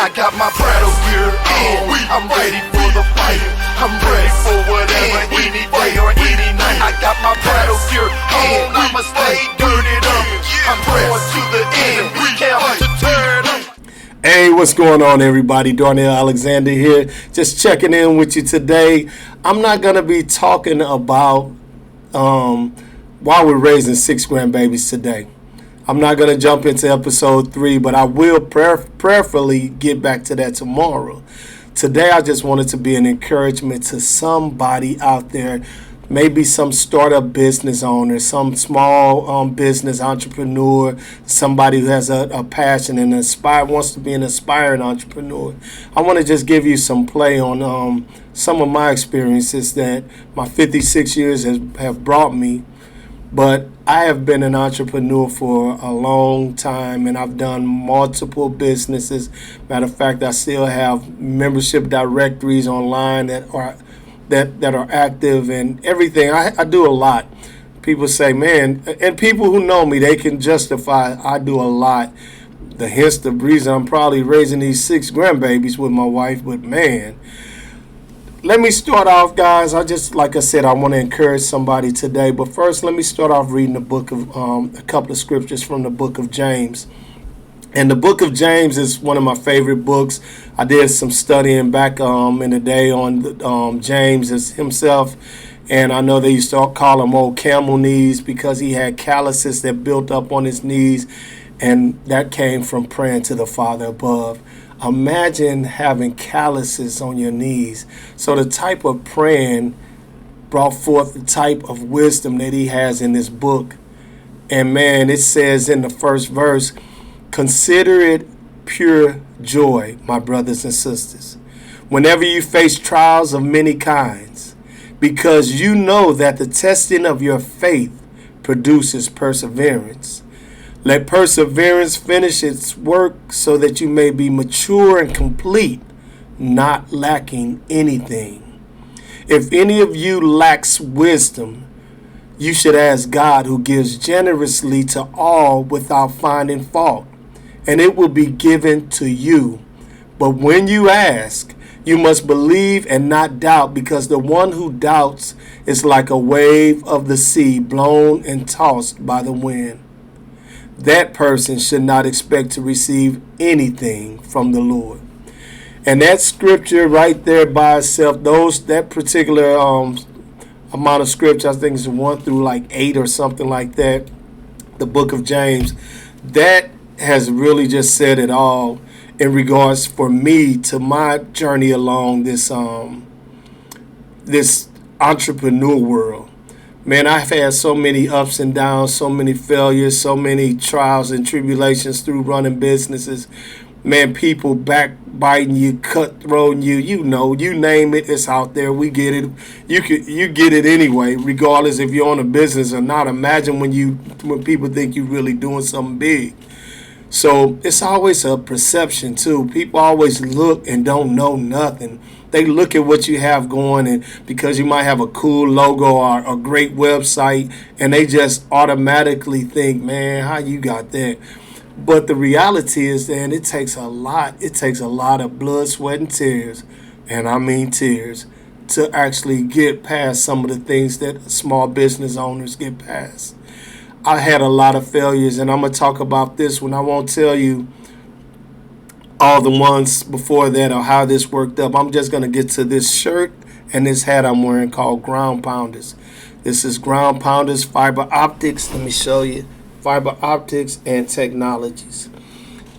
I got my battle gear on. I'm ready for the fight. I'm ready for whatever, any day or any night. I got my battle gear on. I'ma stay girded up. I'm going to the end. We count to turn up. Hey, what's going on, everybody? Darnell Alexander here. Just checking in with you today. I'm not going to be talking about why we're raising 6 grandbabies today. I'm not going to jump into episode 3, but I will prayerfully get back to that tomorrow. Today, I just wanted to be an encouragement to somebody out there, maybe some startup business owner, some small business entrepreneur, somebody who has a passion and wants to be an aspiring entrepreneur. I want to just give you some play on some of my experiences that my 56 years have brought me. But I have been an entrepreneur for a long time, and I've done multiple businesses. Matter of fact, I still have membership directories online that are active and everything. I do a lot. People say, man, and people who know me, they can justify I do a lot. Hence the reason I'm probably raising these 6 grandbabies with my wife. But man, let me start off, guys. Like I said, I want to encourage somebody today. But first, let me start off reading a couple of scriptures from the book of James. And the book of James is one of my favorite books. I did some studying back in the day on James himself. And I know they used to call him old camel knees because he had calluses that built up on his knees. And that came from praying to the Father above. Imagine having calluses on your knees. So the type of praying brought forth the type of wisdom that he has in this book. And man, it says in the first verse, consider it pure joy, my brothers and sisters, whenever you face trials of many kinds, because you know that the testing of your faith produces perseverance. Let perseverance finish its work so that you may be mature and complete, not lacking anything. If any of you lacks wisdom, you should ask God, who gives generously to all without finding fault, and it will be given to you. But when you ask, you must believe and not doubt, because the one who doubts is like a wave of the sea blown and tossed by the wind. That person should not expect to receive anything from the Lord. And that scripture right there by itself, that particular amount of scripture, I think it's 1 through like 8 or something like that, the book of James, that has really just said it all in regards for me to my journey along this entrepreneur world. Man, I've had so many ups and downs, so many failures, so many trials and tribulations through running businesses. Man, people backbiting you, cutthroating you, you name it, it's out there. We get it. You get it anyway, regardless if you own a business or not. Imagine when people think you're really doing something big. So it's always a perception too. People always look and don't know nothing. They look at what you have going, and because you might have a cool logo or a great website, and they just automatically think, man, how you got that? But the reality is, then, it takes a lot. It takes a lot of blood, sweat, and tears, and I mean tears, to actually get past some of the things that small business owners get past. I had a lot of failures, and I'm going to talk about this one. I won't tell you all the ones before that or how this worked up. I'm just going to get to this shirt and this hat I'm wearing called Ground Pounders. This is Ground Pounders Fiber Optics. Let me show you. Fiber Optics and Technologies.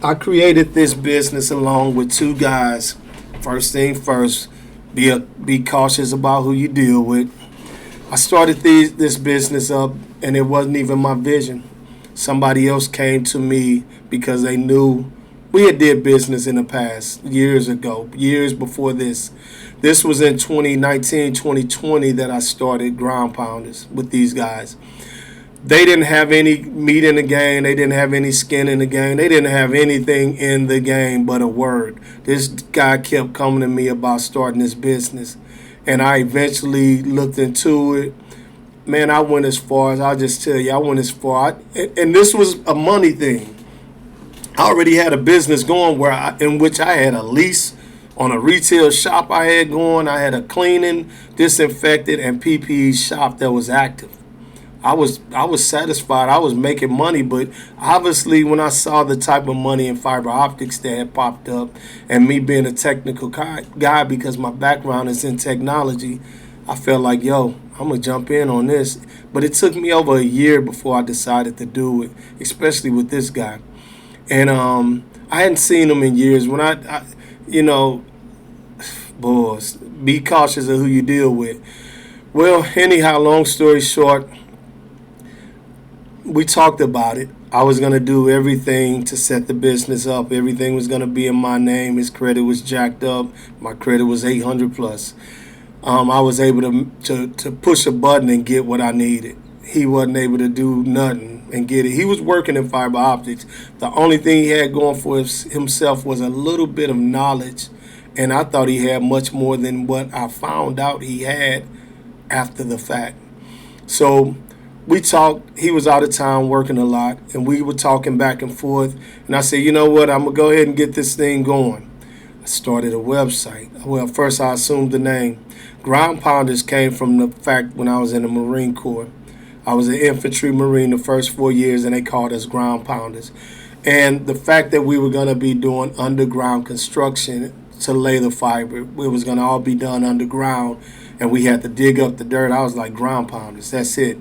I created this business along with 2 guys. First thing first, be cautious about who you deal with. I started this business up, and it wasn't even my vision. Somebody else came to me because they knew we had did business in the past, years ago, years before this. This was in 2019, 2020 that I started Ground Pounders with these guys. They didn't have any meat in the game. They didn't have any skin in the game. They didn't have anything in the game but a word. This guy kept coming to me about starting this business, and I eventually looked into it. Man, I went as far as, I'll just tell you, I went as far. And this was a money thing. I already had a business going in which I had a lease on a retail shop I had going. I had a cleaning, disinfectant, and PPE shop that was active. I was satisfied. I was making money, but obviously when I saw the type of money in fiber optics that had popped up, and me being a technical guy because my background is in technology, I felt like, yo, I'm gonna jump in on this. But it took me over a year before I decided to do it, especially with this guy. And I hadn't seen him in years. When I you know, boys, be cautious of who you deal with. Well, anyhow, long story short, we talked about it. I was going to do everything to set the business up. Everything was going to be in my name. His credit was jacked up. My credit was 800 plus. I was able to push a button and get what I needed. He wasn't able to do nothing and get it. He was working in fiber optics. The only thing he had going for himself was a little bit of knowledge, and I thought he had much more than what I found out he had after the fact. So we talked. He was out of town working a lot, and we were talking back and forth. And I said, you know what? I'm going to go ahead and get this thing going. I started a website. Well, first I assumed the name. Ground Pounders came from the fact when I was in the Marine Corps. I was an infantry Marine the first 4 years, and they called us Ground Pounders. And the fact that we were going to be doing underground construction to lay the fiber, it was going to all be done underground, and we had to dig up the dirt. I was like, Ground Pounders, that's it.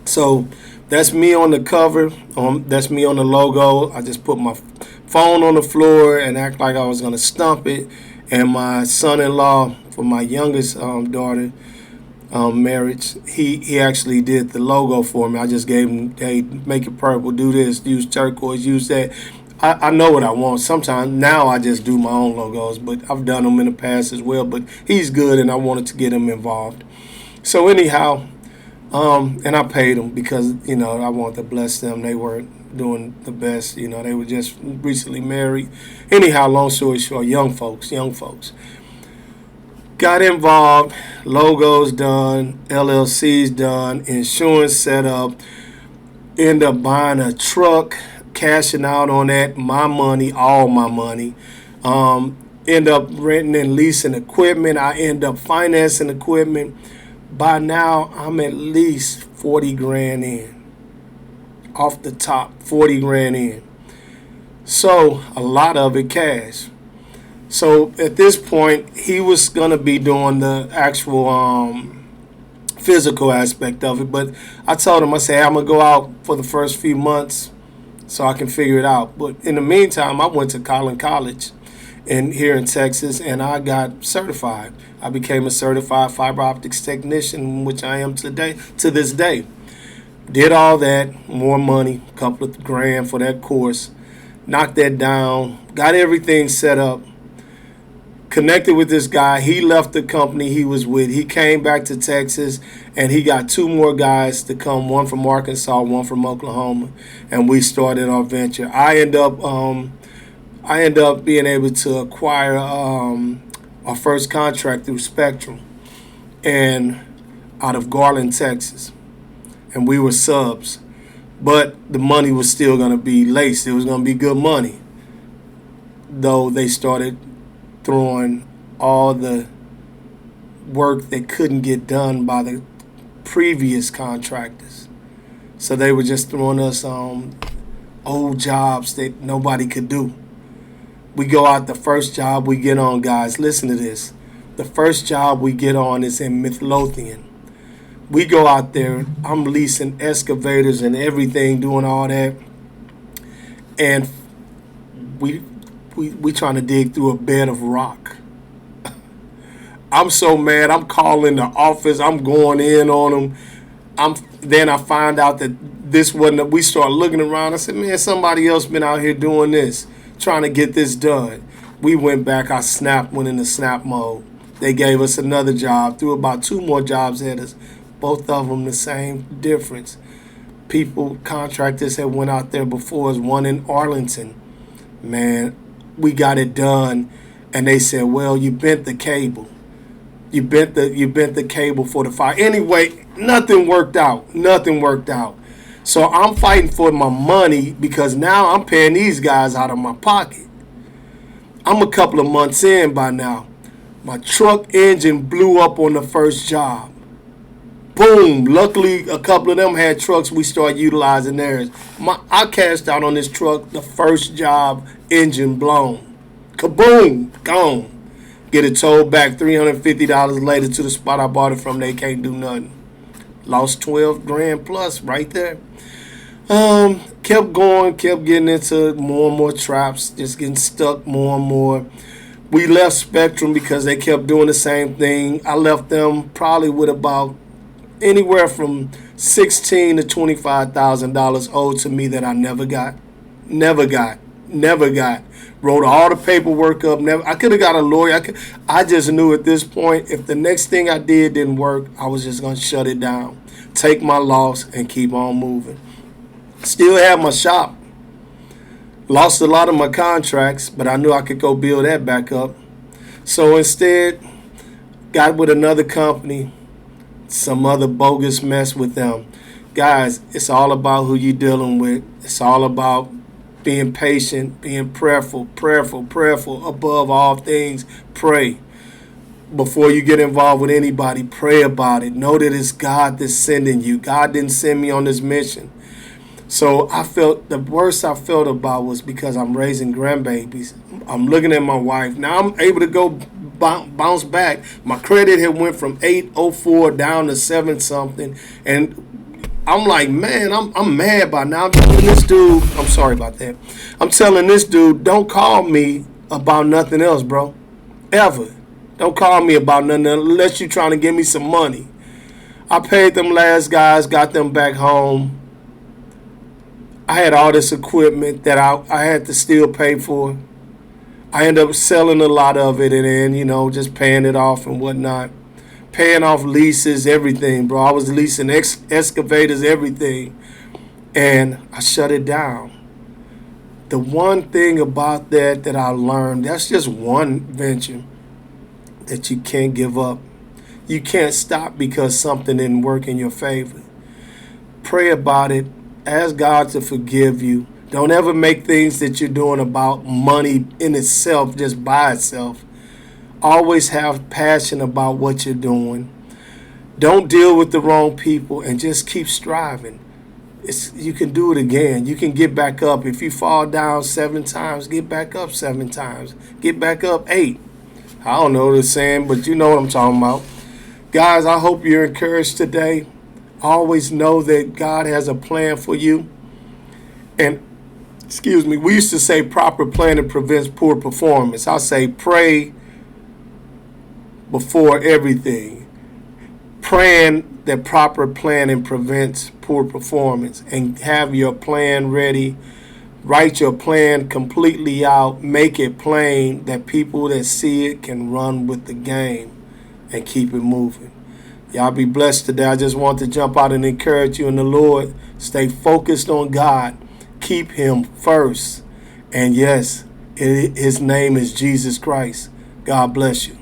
So that's me on the cover. That's me on the logo. I just put my phone on the floor and act like I was going to stump it. And my son-in-law, for my youngest daughter, marriage, he actually did the logo for me. I just gave him, hey, make it purple, do this, use turquoise, use that. I know what I want. Sometimes now I just do my own logos, but I've done them in the past as well. But he's good, and I wanted to get him involved. So anyhow, and I paid them because, I wanted to bless them. They weren't doing the best. They were just recently married. Anyhow, long story short, young folks. Got involved, logos done, LLCs done, insurance set up, end up buying a truck, cashing out on that, my money, all my money. End up renting and leasing equipment. I end up financing equipment. By now, I'm at least 40 grand in. Off the top, 40 grand in. So, a lot of it cash. So, at this point, he was going to be doing the actual physical aspect of it. But I told him, I said, hey, I'm going to go out for the first few months so I can figure it out. But in the meantime, I went to College here in Texas, and I got certified. I became a certified fiber optics technician, which I am to this day. Did all that, more money, a couple of grand for that course, knocked that down, got everything set up, connected with this guy. He left the company he was with. He came back to Texas, and he got two more guys to come, one from Arkansas, one from Oklahoma, and we started our venture. I end up being able to acquire our first contract through Spectrum, and out of Garland, Texas, and we were subs, but the money was still going to be laced. It was going to be good money, though they started throwing all the work that couldn't get done by the previous contractors. So they were just throwing us old jobs that nobody could do. We go out, the first job we get on, guys, listen to this. The first job we get on is in Midlothian. We go out there, I'm leasing excavators and everything, doing all that. And we trying to dig through a bed of rock. I'm so mad. I'm calling the office. I'm going in on them. Then I find out that this wasn't. We start looking around. I said, man, somebody else been out here doing this, trying to get this done. We went back. I went into snap mode. They gave us another job. Threw about two more jobs at us. Both of them the same difference. Contractors had went out there before us. One in Arlington. Man, we got it done, and they said, well, you bent the cable. You bent the cable for the fire. Anyway, nothing worked out. So I'm fighting for my money because now I'm paying these guys out of my pocket. I'm a couple of months in by now. My truck engine blew up on the first job. Boom. Luckily, a couple of them had trucks. We started utilizing theirs. I cashed out on this truck the first job, engine blown. Kaboom. Gone. Get it towed back $350 later to the spot I bought it from. They can't do nothing. Lost 12 grand plus right there. Kept going, kept getting into more and more traps, just getting stuck more and more. We left Spectrum because they kept doing the same thing. I left them probably with about anywhere from $16,000 to $25,000 owed to me that I never got. Wrote all the paperwork up. I could have got a lawyer. I just knew at this point, if the next thing I did didn't work, I was just going to shut it down, take my loss, and keep on moving. Still had my shop. Lost a lot of my contracts, but I knew I could go build that back up. So instead, got with another company, some other bogus mess with them. Guys, it's all about who you're dealing with. It's all about being patient, being prayerful. Above all things, pray. Before you get involved with anybody, pray about it. Know that it's God that's sending you. God didn't send me on this mission. So I felt the worst I felt about was because I'm raising grandbabies. I'm looking at my wife. Now I'm able to go bounce back. My credit had went from 804 down to 7 something. And I'm like, man, I'm mad by now. I'm telling this dude, I'm sorry about that. I'm telling this dude, don't call me about nothing else, bro. Ever. Don't call me about nothing unless you're trying to give me some money. I paid them last guys, got them back home. I had all this equipment that I had to still pay for. I ended up selling a lot of it and then, just paying it off and whatnot. Paying off leases, everything, bro. I was leasing excavators, everything. And I shut it down. The one thing about that I learned, that's just one venture that you can't give up. You can't stop because something didn't work in your favor. Pray about it. Ask God to forgive you. Don't ever make things that you're doing about money in itself, just by itself. Always have passion about what you're doing. Don't deal with the wrong people and just keep striving. You can do it again. You can get back up. If you fall down 7 times, get back up 7 times. Get back up 8. I don't know the saying, but you know what I'm talking about. Guys, I hope you're encouraged today. Always know that God has a plan for you. And, we used to say proper planning prevents poor performance. I say pray before everything. Praying that proper planning prevents poor performance. And have your plan ready. Write your plan completely out. Make it plain that people that see it can run with the game and keep it moving. Y'all be blessed today. I just want to jump out and encourage you in the Lord. Stay focused on God. Keep Him first. And yes, His name is Jesus Christ. God bless you.